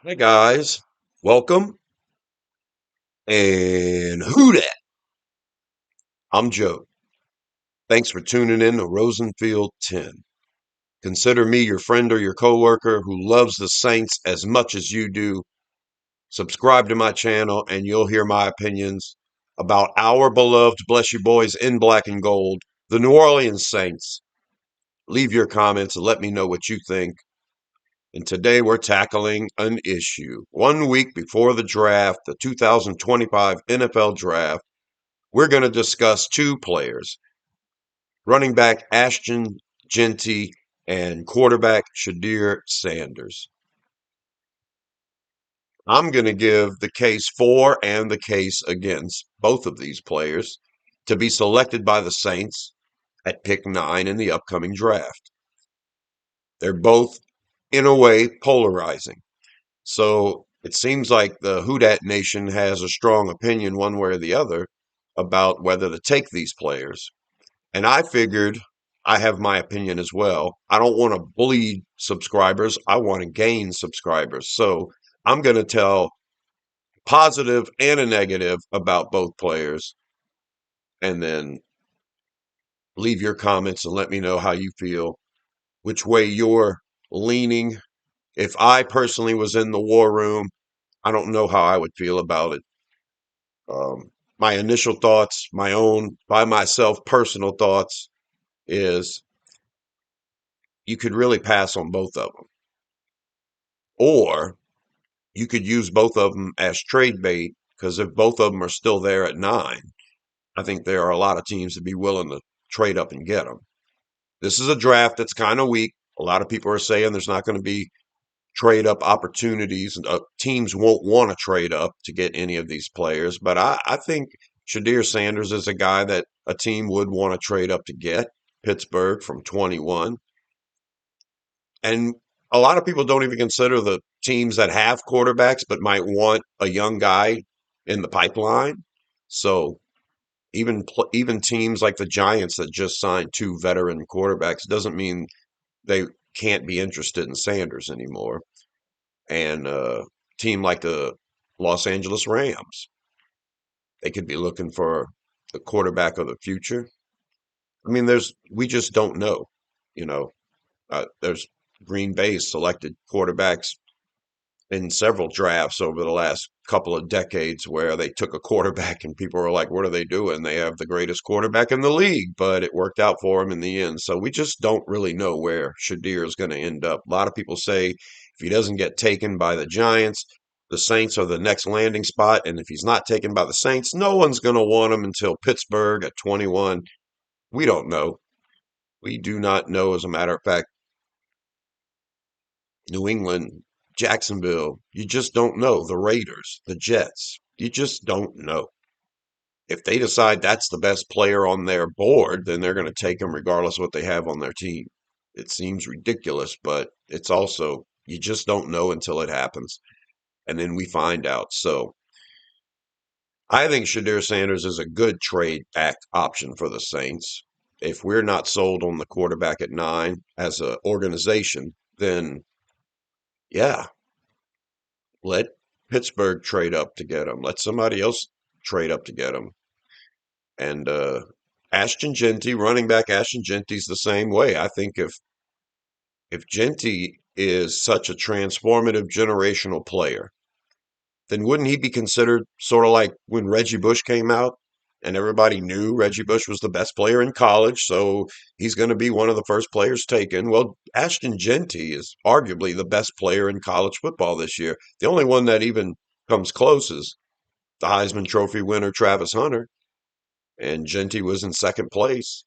Hey guys, welcome. And who dat? I'm Joe. Thanks for tuning in to Rosenfield 10. Consider me your friend or your coworker who loves the Saints as much as you do. Subscribe to my channel and you'll hear my opinions about our beloved Bless You Boys in black and gold, the New Orleans Saints. Leave your comments and let me know what you think. And today we're tackling an issue. 1 week before the draft, the 2025 NFL draft. We're going to discuss two players, running back Ashton Jenty and quarterback Shedeur Sanders. I'm going to give the case for and the case against both of these players to be selected by the Saints at pick 9 in the upcoming draft. They're both, in a way, polarizing. So it seems like the Houdat Nation has a strong opinion one way or the other about whether to take these players. And I figured I have my opinion as well. I don't want to bleed subscribers. I want to gain subscribers. So I'm going to tell positive and a negative about both players and then leave your comments and let me know how you feel, which way you're leaning. If I personally was in the war room, I don't know how I would feel about it. My initial thoughts, my own, by myself, personal thoughts is you could really pass on both of them. Or you could use both of them as trade bait because if both of them are still there at 9, I think there are a lot of teams that be willing to trade up and get them. This is a draft that's kind of weak. A lot of people are saying there's not going to be trade up opportunities. Teams won't want to trade up to get any of these players. But I think Shedeur Sanders is a guy that a team would want to trade up to get. Pittsburgh from 21. And a lot of people don't even consider the teams that have quarterbacks but might want a young guy in the pipeline. So even teams like the Giants that just signed two veteran quarterbacks doesn't mean they can't be interested in Sanders anymore. And a team like the Los Angeles Rams, they could be looking for the quarterback of the future. I mean, we just don't know. You know, there's Green Bay selected quarterbacks in several drafts over the last couple of decades where they took a quarterback and people were like, what are they doing? They have the greatest quarterback in the league, but it worked out for them in the end. So we just don't really know where Shedeur is going to end up. A lot of people say if he doesn't get taken by the Giants, the Saints are the next landing spot. And if he's not taken by the Saints, no one's going to want him until Pittsburgh at 21. We don't know. We do not know. As a matter of fact, New England, Jacksonville, you just don't know. The Raiders, the Jets, you just don't know. If they decide that's the best player on their board, then they're going to take him regardless of what they have on their team. It seems ridiculous, but it's also, you just don't know until it happens. And then we find out. So I think Shedeur Sanders is a good trade act option for the Saints. If we're not sold on the quarterback at 9 as an organization, then yeah, let Pittsburgh trade up to get him. Let somebody else trade up to get him. And Ashton Jenty, running back Ashton Jenty's the same way. I think if Jenty is such a transformative generational player, then wouldn't he be considered sort of like when Reggie Bush came out and everybody knew Reggie Bush was the best player in college, so he's going to be one of the first players taken. Well, Ashton Jenty is arguably the best player in college football this year. The only one that even comes close is the Heisman Trophy winner Travis Hunter, and Jenty was in second place.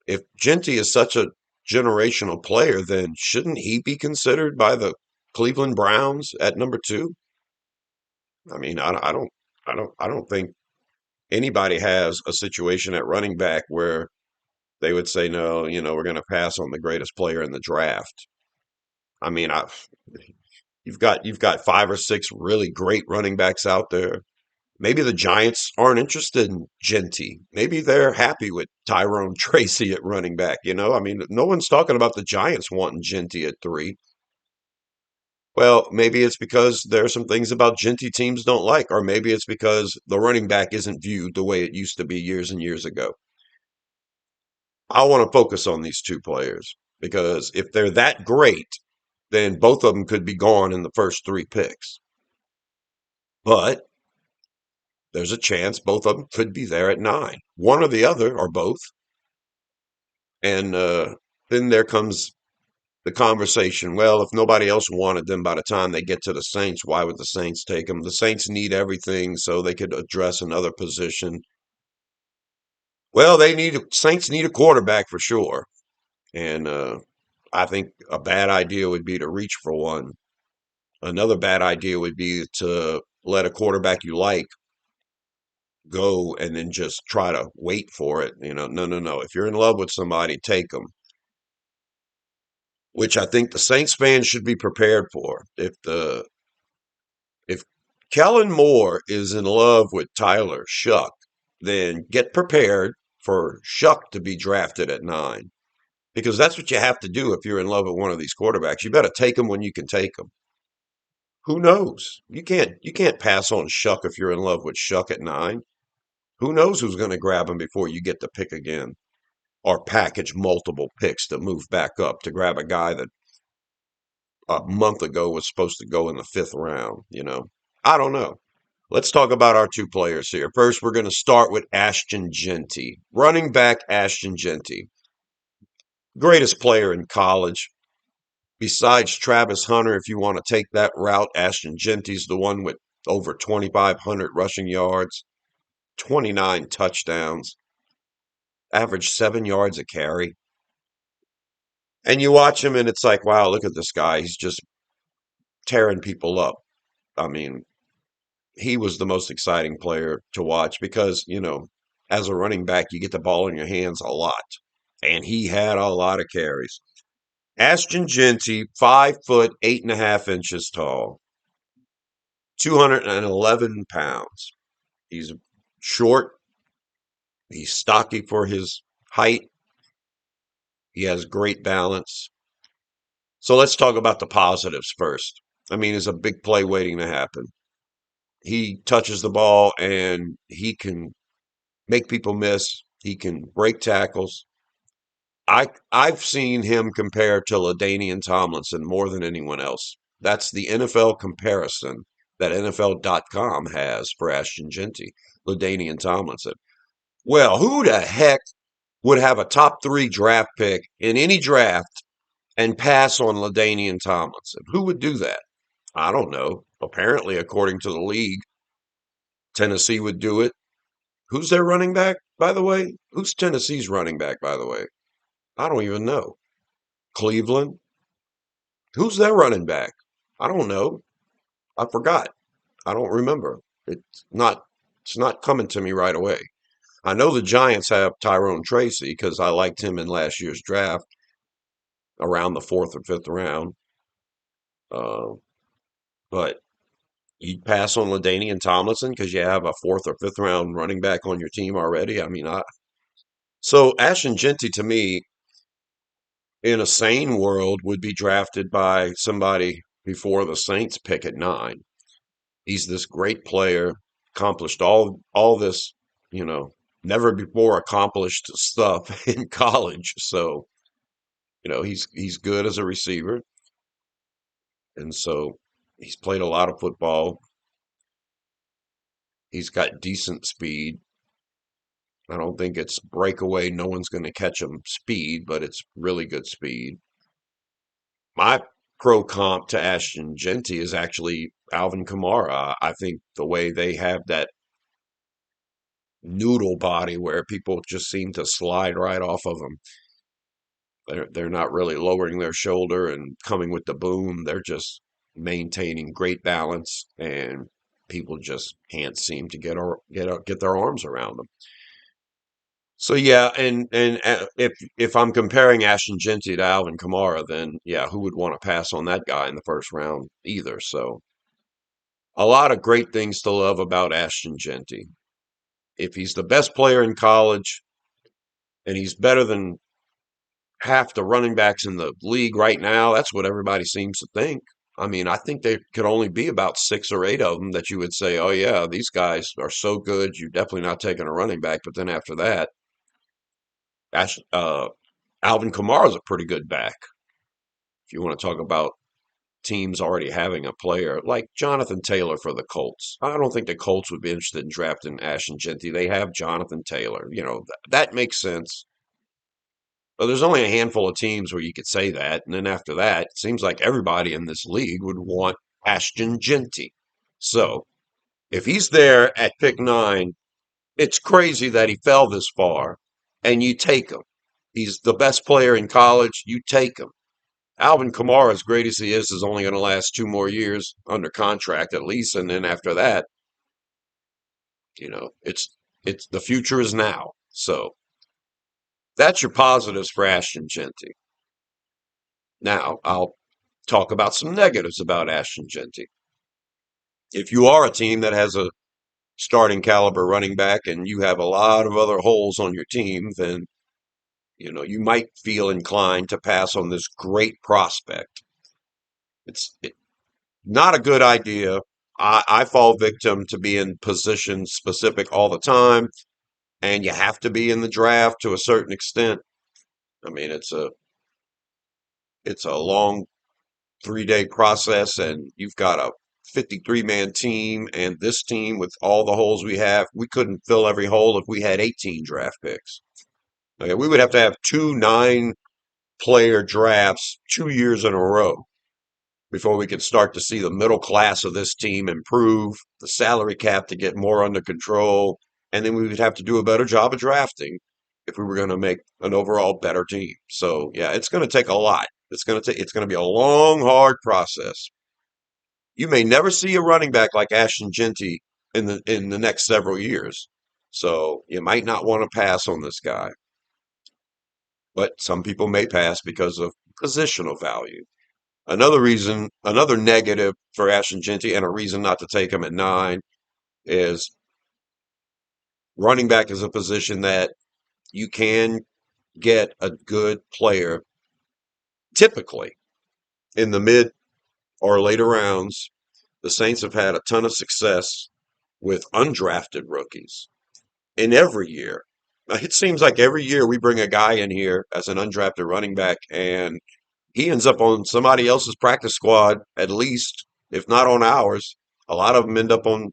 If Jenty is such a generational player, then shouldn't he be considered by the Cleveland Browns at number 2? I mean, I don't think anybody has a situation at running back where they would say, no, we're going to pass on the greatest player in the draft. I mean, you've got 5 or 6 really great running backs out there. Maybe the Giants aren't interested in Genty. Maybe they're happy with Tyrone Tracy at running back. I mean, no one's talking about the Giants wanting Genty at 3. Well, maybe it's because there are some things about Genty teams don't like, or maybe it's because the running back isn't viewed the way it used to be years and years ago. I want to focus on these two players because if they're that great, then both of them could be gone in the first three picks. But there's a chance both of them could be there at nine, one or the other, or both. And then there comes the conversation. Well, if nobody else wanted them by the time they get to the Saints, why would the Saints take them? The Saints need everything so they could address another position. Well, Saints need a quarterback for sure, and I think a bad idea would be to reach for one. Another bad idea would be to let a quarterback you like go and then just try to wait for it. No, no, no. If you're in love with somebody, take them. Which I think the Saints fans should be prepared for. If Kellen Moore is in love with Tyler Shuck, then get prepared for Shuck to be drafted at nine. Because that's what you have to do if you're in love with one of these quarterbacks. You better take them when you can take them. Who knows? You can't pass on Shuck if you're in love with Shuck at nine. Who knows who's going to grab him before you get to pick again, or package multiple picks to move back up to grab a guy that a month ago was supposed to go in the fifth round. I don't know. Let's talk about our two players here. First, we're going to start with Ashton Jenty, running back Ashton Jenty, greatest player in college. Besides Travis Hunter, if you want to take that route, Ashton Genty's the one with over 2,500 rushing yards, 29 touchdowns, average 7 yards a carry. And you watch him and it's like, wow, look at this guy. He's just tearing people up. I mean, he was the most exciting player to watch because, as a running back, you get the ball in your hands a lot. And he had a lot of carries. Ashton Genty, 5 foot 8.5 inches tall, 211 pounds. He's short. He's stocky for his height. He has great balance. So let's talk about the positives first. I mean, it's a big play waiting to happen. He touches the ball and he can make people miss. He can break tackles. I've seen him compared to LaDainian Tomlinson more than anyone else. That's the NFL comparison that NFL.com has for Ashton Genty, LaDainian Tomlinson. Well, who the heck would have a top three draft pick in any draft and pass on LaDainian Tomlinson? Who would do that? I don't know. Apparently, according to the league, Tennessee would do it. Who's their running back, by the way? Who's Tennessee's running back, by the way? I don't even know. Cleveland? Who's their running back? I don't know. I forgot. I don't remember. Not it's not coming to me right away. I know the Giants have Tyrone Tracy because I liked him in last year's draft around the fourth or fifth round. Uh, but you pass on LaDainian Tomlinson because you have a fourth or fifth round running back on your team already. I mean, so Ashton Genty to me in a sane world would be drafted by somebody before the Saints pick at nine. He's this great player, accomplished all this, you know, never before accomplished stuff in college. So, he's good as a receiver. And so he's played a lot of football. He's got decent speed. I don't think it's breakaway. No one's going to catch him speed, but it's really good speed. My pro comp to Ashton Genty is actually Alvin Kamara. I think the way they have that noodle body where people just seem to slide right off of them. They're not really lowering their shoulder and coming with the boom. They're just maintaining great balance, and people just can't seem to get their arms around them. So yeah, and if I'm comparing Ashton Genty to Alvin Kamara, then yeah, who would want to pass on that guy in the first round either? So a lot of great things to love about Ashton Genty. If he's the best player in college and he's better than half the running backs in the league right now, that's what everybody seems to think. I mean, I think there could only be about 6 or 8 of them that you would say, oh, yeah, these guys are so good, you're definitely not taking a running back. But then after that, Ash, Alvin Kamara is a pretty good back. If you want to talk about teams already having a player like Jonathan Taylor for the Colts, I don't think the Colts would be interested in drafting Ashton Jenty. They have Jonathan Taylor. That makes sense. But there's only a handful of teams where you could say that. And then after that, it seems like everybody in this league would want Ashton Jenty. So if he's there at pick 9, it's crazy that he fell this far, and you take him. He's the best player in college. You take him. Alvin Kamara, as great as he is only going to last 2 more years under contract at least, and then after that, it's the future is now. So that's your positives for Ashton Jenty. Now I'll talk about some negatives about Ashton Jenty. If you are a team that has a starting caliber running back and you have a lot of other holes on your team, then you might feel inclined to pass on this great prospect. It's not a good idea. I fall victim to being position specific all the time, and you have to be in the draft to a certain extent. I mean, it's a long 3-day process, and you've got a 53-man team, and this team with all the holes we have, we couldn't fill every hole if we had 18 draft picks. Okay, we would have to have 2 9-player drafts 2 years in a row before we could start to see the middle class of this team improve, the salary cap to get more under control, and then we would have to do a better job of drafting if we were going to make an overall better team. So yeah, it's going to take a lot. It's going to be a long, hard process. You may never see a running back like Ashton Jenty in the next several years. So you might not want to pass on this guy. But some people may pass because of positional value. Another negative for Ashton Jenty and a reason not to take him at 9 is running back is a position that you can get a good player typically in the mid or later rounds. The Saints have had a ton of success with undrafted rookies in every year. It seems like every year we bring a guy in here as an undrafted running back, and he ends up on somebody else's practice squad, at least, if not on ours. A lot of them end up on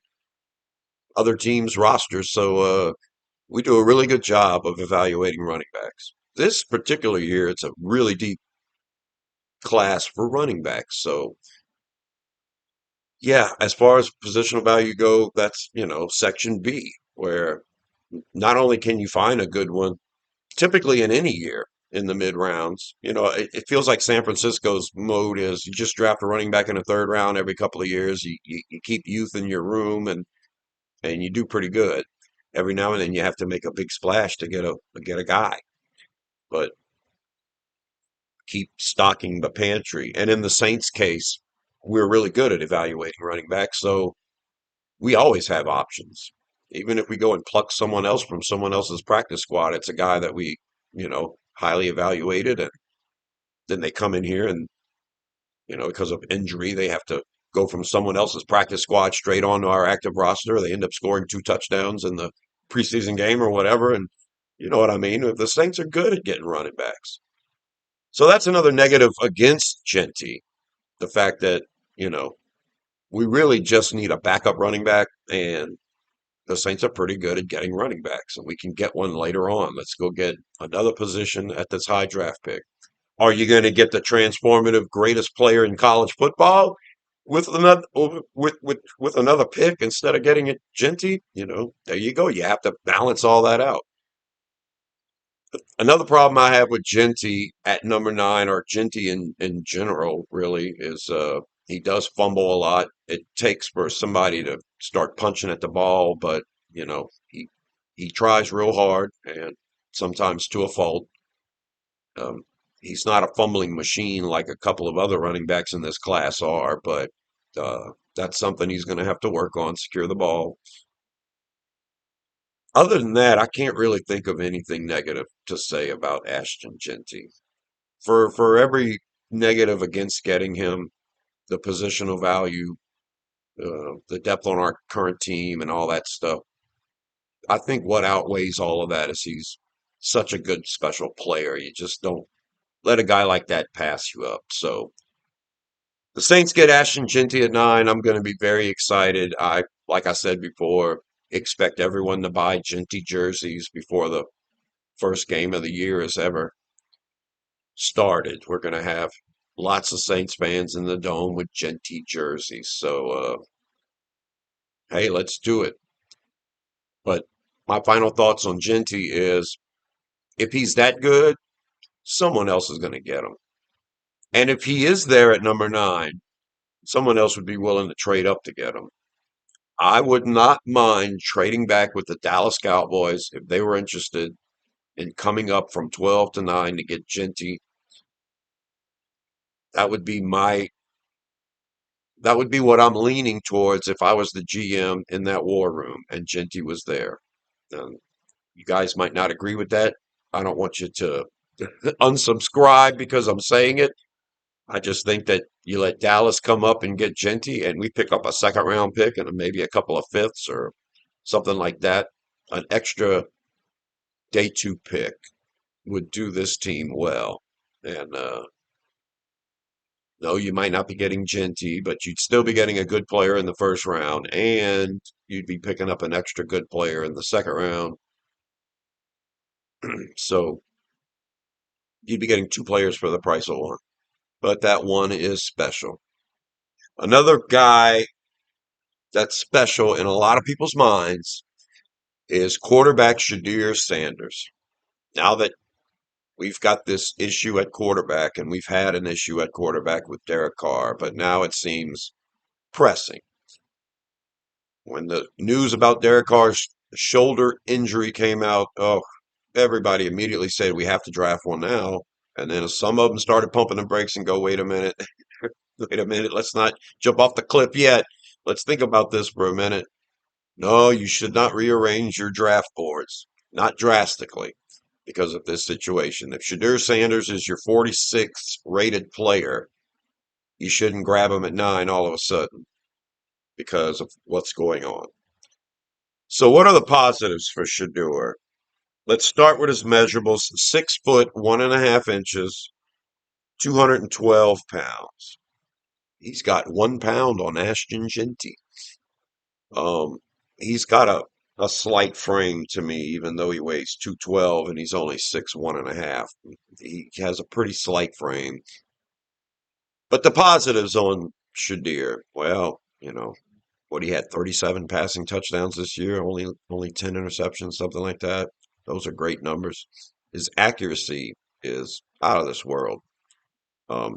other teams' rosters. So we do a really good job of evaluating running backs. This particular year, it's a really deep class for running backs. So yeah, as far as positional value go, that's, section B, where not only can you find a good one, typically in any year in the mid rounds, it feels like San Francisco's mode is you just draft a running back in the 3rd round every couple of years. You keep youth in your room and you do pretty good. Every now and then you have to make a big splash to get a guy, but keep stocking the pantry. And in the Saints case, we're really good at evaluating running backs, so we always have options. Even if we go and pluck someone else from someone else's practice squad, it's a guy that we, highly evaluated, and then they come in here and, because of injury, they have to go from someone else's practice squad straight onto our active roster. They end up scoring 2 touchdowns in the preseason game or whatever, and you know what I mean? The Saints are good at getting running backs. So that's another negative against Genty, the fact that, you know, we really just need a backup running back, and the Saints are pretty good at getting running backs, and we can get one later on. Let's go get another position at this high draft pick. Are you going to get the transformative greatest player in college football with another pick instead of getting it Genty? There you go. You have to balance all that out. Another problem I have with Genty at number 9, or Genty in general, really, is he does fumble a lot. It takes for somebody to start punching at the ball, but he tries real hard, and sometimes to a fault. Um, he's not a fumbling machine like a couple of other running backs in this class are, but that's something he's going to have to work on, secure the ball. Other than that, I can't really think of anything negative to say about Ashton Jenty. For every negative against getting him, the positional value, the depth on our current team, and all that stuff. I think what outweighs all of that is he's such a good special player. You just don't let a guy like that pass you up. So the Saints get Ashton Jenty at 9. I'm going to be very excited. Like I said before, expect everyone to buy Jenty jerseys before the first game of the year is ever started. We're going to have lots of Saints fans in the dome with Jenty jerseys. So, hey, let's do it. But my final thoughts on Jenty is if he's that good, someone else is going to get him. And if he is there at number 9, someone else would be willing to trade up to get him. I would not mind trading back with the Dallas Cowboys if they were interested in coming up from 12 to 9 to get Jenty. That would be my that would be what I'm leaning towards if I was the GM in that war room and Jenty was there. You guys might not agree with that. I don't want you to unsubscribe because I'm saying it. I just think that you let Dallas come up and get Genty, and we pick up a second round pick and maybe a couple of fifths or something like that. An extra day 2 pick would do this team well. And no, you might not be getting Genty, but you'd still be getting a good player in the first round, and you'd be picking up an extra good player in the second round. So you'd be getting 2 players for the price of one. But that one is special. Another guy that's special in a lot of people's minds is quarterback Shedeur Sanders. Now that we've got this issue at quarterback, and we've had an issue at quarterback with Derek Carr, but now it seems pressing. When the news about Derek Carr's shoulder injury came out, oh, everybody immediately said we have to draft one now. And then some of them started pumping the brakes and go, wait a minute, wait a minute, let's not jump off the cliff yet. Let's think about this for a minute. No, you should not rearrange your draft boards, not drastically, because of this situation. If Shedeur Sanders is your 46th rated player, you shouldn't grab him at 9 all of a sudden because of what's going on. So, what are the positives for Shedeur? Let's start with his measurables: 6 foot 1.5 inches, 212 pounds. He's got 1 pound on Ashton Jenty. Um, he's got a slight frame to me, even though he weighs 212 and he's only 6'1.5". He has a pretty slight frame. But the positives on Shedeur, well, what he had 37 passing touchdowns this year, only 10 interceptions, something like that. Those are great numbers. His accuracy is out of this world.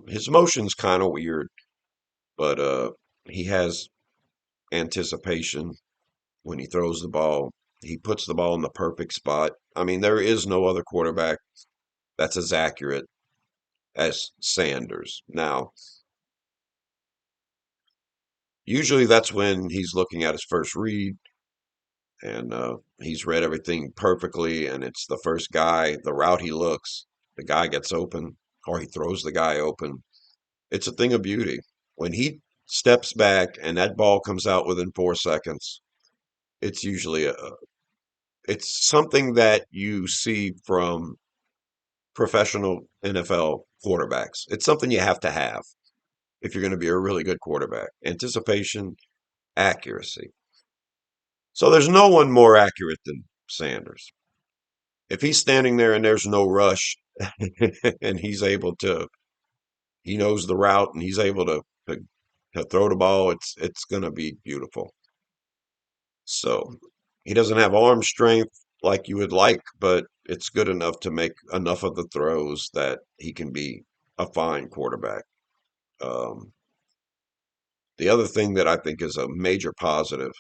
His motion's kind of weird, but he has anticipation when he throws the ball. He puts the ball in the perfect spot. I mean, there is no other quarterback that's as accurate as Sanders. Now, usually that's when he's looking at his first read and he's read everything perfectly, and it's the first guy, the route he looks, the guy gets open, or he throws the guy open. It's a thing of beauty. When he steps back and that ball comes out within 4 seconds, it's usually it's something that you see from professional NFL quarterbacks. It's something you have to have if you're going to be a really good quarterback. Anticipation, accuracy. So there's no one more accurate than Sanders. If he's standing there and there's no rush and he knows the route and he's able to throw the ball, it's going to be beautiful. So he doesn't have arm strength like you would like, but it's good enough to make enough of the throws that he can be a fine quarterback. Um, the other thing that I think is a major positive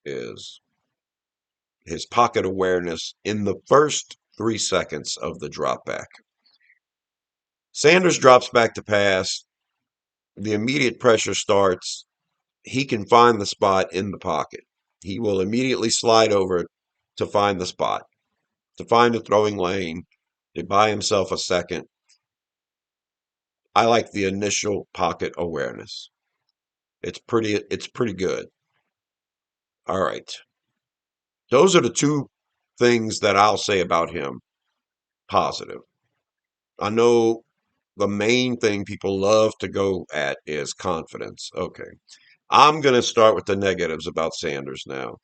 is his pocket awareness in the first 3 seconds of the drop back. Sanders drops back to pass. The immediate pressure starts. He can find the spot in the pocket. He will immediately slide over to find the spot, to find a throwing lane, to buy himself a second. I like the initial pocket awareness. It's pretty good. All right. Those are the two things that I'll say about him positive. I know the main thing people love to go at is confidence. Okay. I'm going to start with the negatives about Sanders now.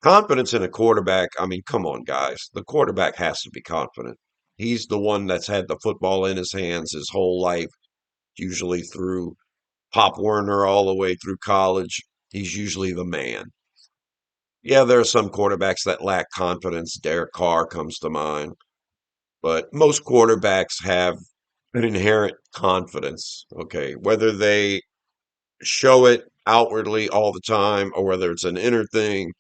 Confidence in a quarterback. I mean, come on, guys. The quarterback has to be confident. He's the one that's had the football in his hands his whole life, usually through Pop Warner all the way through college. He's usually the man. Yeah, there are some quarterbacks that lack confidence. Derek Carr comes to mind. But most quarterbacks have an inherent confidence, okay? Whether they show it outwardly all the time or whether it's an inner thing,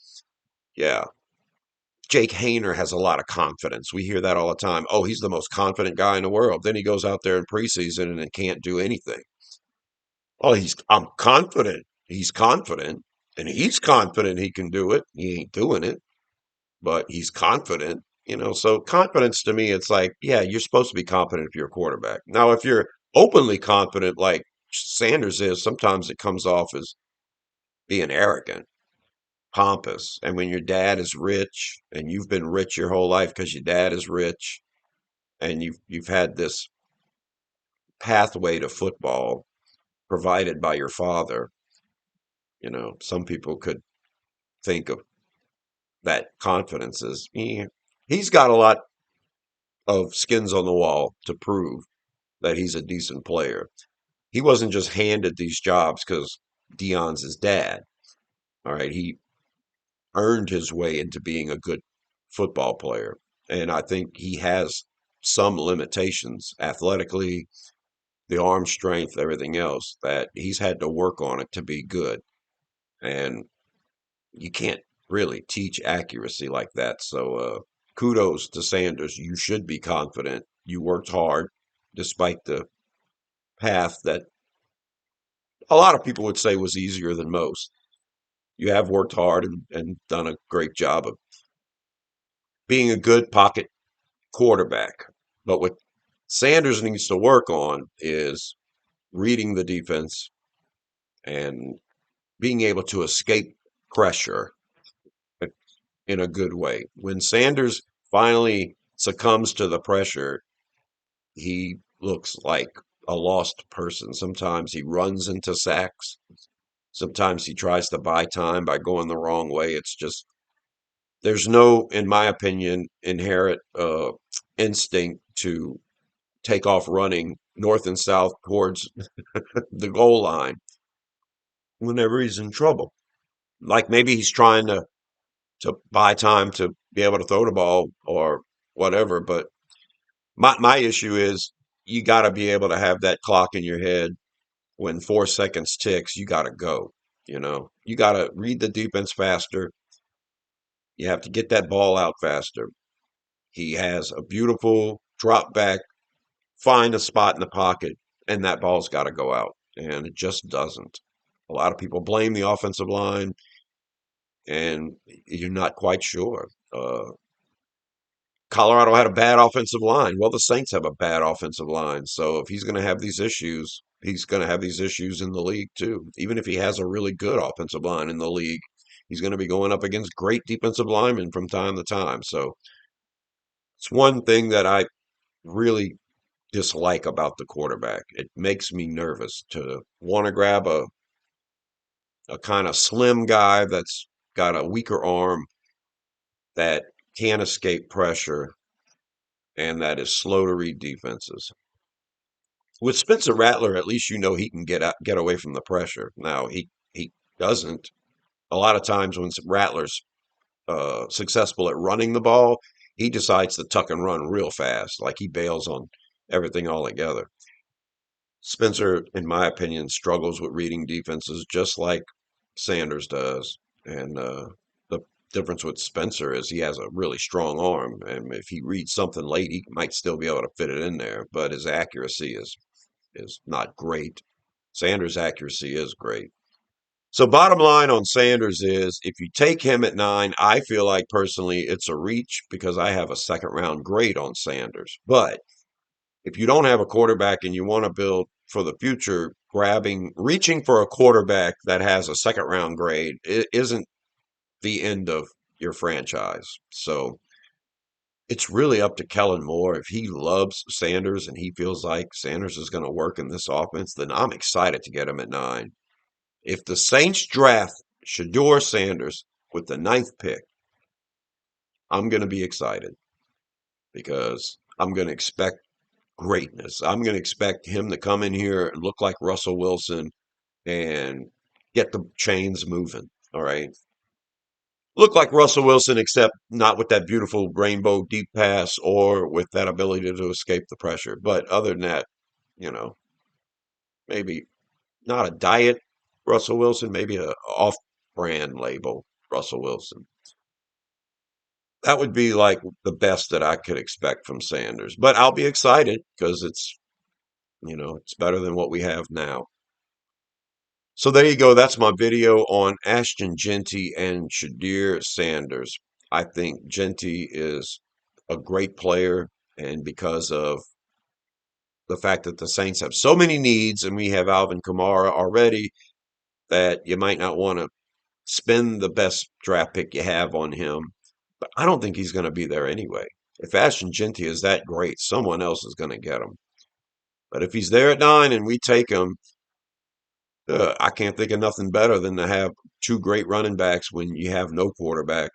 yeah. Jake Hayner has a lot of confidence. We hear that all the time. Oh, he's the most confident guy in the world. Then he goes out there in preseason and can't do anything. Oh, I'm confident. He's confident. And he's confident he can do it. He ain't doing it, but he's confident. So confidence to me, it's like, yeah, you're supposed to be confident if you're a quarterback. Now, if you're openly confident like Sanders is, sometimes it comes off as being arrogant, pompous. And when your dad is rich and you've been rich your whole life because your dad is rich and you've had this pathway to football provided by your father, some people could think of that confidence as he's got a lot of skins on the wall to prove that he's a decent player. He wasn't just handed these jobs because Dion's his dad. All right, he earned his way into being a good football player, and I think he has some limitations athletically, the arm strength, everything else that he's had to work on it to be good. And you can't really teach accuracy like that. So, kudos to Sanders. You should be confident. You worked hard despite the path that a lot of people would say was easier than most. You have worked hard and done a great job of being a good pocket quarterback. But what Sanders needs to work on is reading the defense and being able to escape pressure in a good way. When Sanders finally succumbs to the pressure, he looks like a lost person. Sometimes he runs into sacks. Sometimes he tries to buy time by going the wrong way. It's just there's no, in my opinion, inherent instinct to take off running north and south towards the goal line whenever he's in trouble. Like maybe he's trying to buy time to be able to throw the ball or whatever. But my issue is you got to be able to have that clock in your head when 4 seconds ticks. You got to go. You got to read the defense faster. You have to get that ball out faster. He has a beautiful drop back, find a spot in the pocket, and that ball's got to go out. And it just doesn't. A lot of people blame the offensive line, and you're not quite sure. Colorado had a bad offensive line. Well, the Saints have a bad offensive line. So if he's going to have these issues, he's going to have these issues in the league too. Even if he has a really good offensive line in the league, he's going to be going up against great defensive linemen from time to time. So it's one thing that I really dislike about the quarterback. It makes me nervous to want to grab a kind of slim guy that's got a weaker arm that can't escape pressure and that is slow to read defenses. With Spencer Rattler, at least he can get away from the pressure. Now he doesn't. A lot of times when Rattler's successful at running the ball, he decides to tuck and run real fast, like he bails on everything altogether. Spencer, in my opinion, struggles with reading defenses just like Sanders does. And the difference with Spencer is he has a really strong arm. And if he reads something late, he might still be able to fit it in there. But his accuracy is not great. Sanders' accuracy is great. So bottom line on Sanders is if you take him at 9, I feel like personally it's a reach because I have a second round grade on Sanders. But if you don't have a quarterback and you want to build for the future, reaching for a quarterback that has a second round grade isn't the end of your franchise. So it's really up to Kellen Moore. If he loves Sanders and he feels like Sanders is going to work in this offense, then I'm excited to get him at 9. If the Saints draft Shedeur Sanders with the 9th pick, I'm going to be excited because I'm going to expect greatness. I'm going to expect him to come in here and look like Russell Wilson and get the chains moving. All right. Look like Russell Wilson, except not with that beautiful rainbow deep pass or with that ability to escape the pressure. But other than that, you know, maybe not a diet Russell Wilson, maybe a off-brand label Russell Wilson. That would be like the best that I could expect from Sanders. But I'll be excited because it's better than what we have now. So there you go. That's my video on Ashton Jenty and Shedeur Sanders. I think Jenty is a great player, and because of the fact that the Saints have so many needs and we have Alvin Kamara already, that you might not want to spend the best draft pick you have on him. But I don't think he's going to be there anyway. If Ashton Jenty is that great, someone else is going to get him. But if he's there at 9 and we take him, I can't think of nothing better than to have two great running backs when you have no quarterback.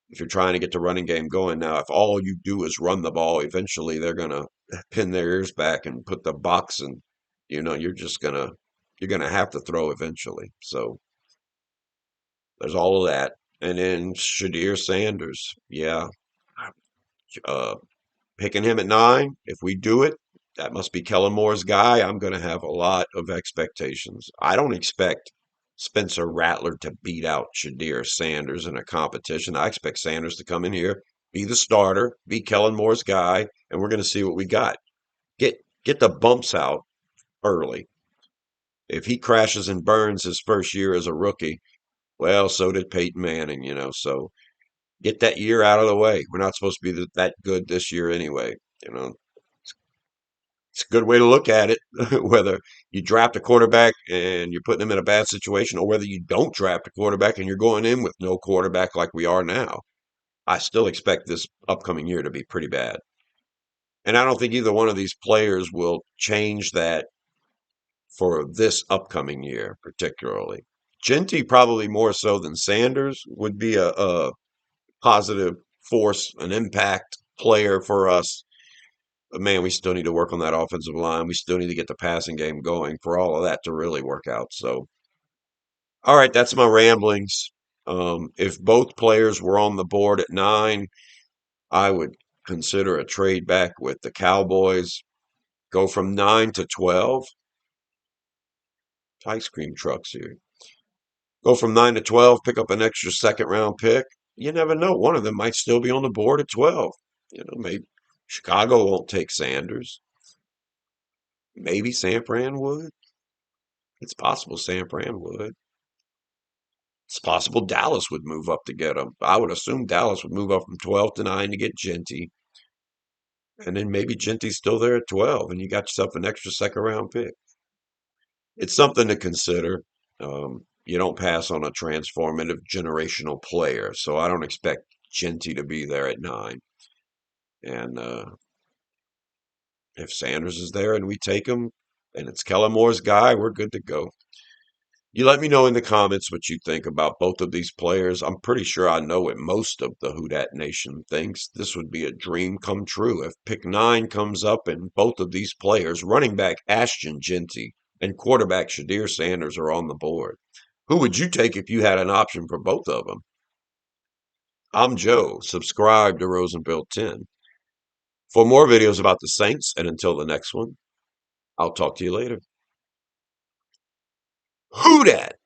If you're trying to get the running game going now, if all you do is run the ball, eventually they're gonna pin their ears back and put the box, and you're gonna have to throw eventually. So there's all of that. And then Shedeur Sanders, yeah, uh, picking him at 9. If we do it, that must be Kellen Moore's guy. I'm going to have a lot of expectations. I don't expect Spencer Rattler to beat out Shedeur Sanders in a competition. I expect Sanders to come in here, be the starter, be Kellen Moore's guy, and we're going to see what we got. Get the bumps out early. If he crashes and burns his first year as a rookie, well, so did Peyton Manning. So get that year out of the way. We're not supposed to be that good this year anyway. You know, it's a good way to look at it, whether you draft a quarterback and you're putting them in a bad situation, or whether you don't draft a quarterback and you're going in with no quarterback like we are now. I still expect this upcoming year to be pretty bad. And I don't think either one of these players will change that for this upcoming year, particularly. Genty, probably more so than Sanders, would be a positive force, an impact player for us. But man, we still need to work on that offensive line. We still need to get the passing game going for all of that to really work out. So, all right, that's my ramblings. If both players were on the board at 9, I would consider a trade back with the Cowboys. Go from 9 to 12. Ice cream trucks here. Go from 9 to 12, pick up an extra second round pick. You never know. One of them might still be on the board at 12. Maybe Chicago won't take Sanders. Maybe San Fran would. It's possible San Fran would. It's possible Dallas would move up to get him. I would assume Dallas would move up from 12 to 9 to get Genty. And then maybe Genty's still there at 12, and you got yourself an extra second round pick. It's something to consider. You don't pass on a transformative generational player, so I don't expect Genty to be there at 9. And if Sanders is there and we take him, and it's Kellen Moore's guy, we're good to go. You let me know in the comments what you think about both of these players. I'm pretty sure I know what most of the Who Dat Nation thinks. This would be a dream come true if pick 9 comes up and both of these players, running back Ashton Jenty and quarterback Shedeur Sanders, are on the board. Who would you take if you had an option for both of them? I'm Joe. Subscribe to Rosenfield 10 for more videos about the Saints, and until the next one, I'll talk to you later. Who Dat?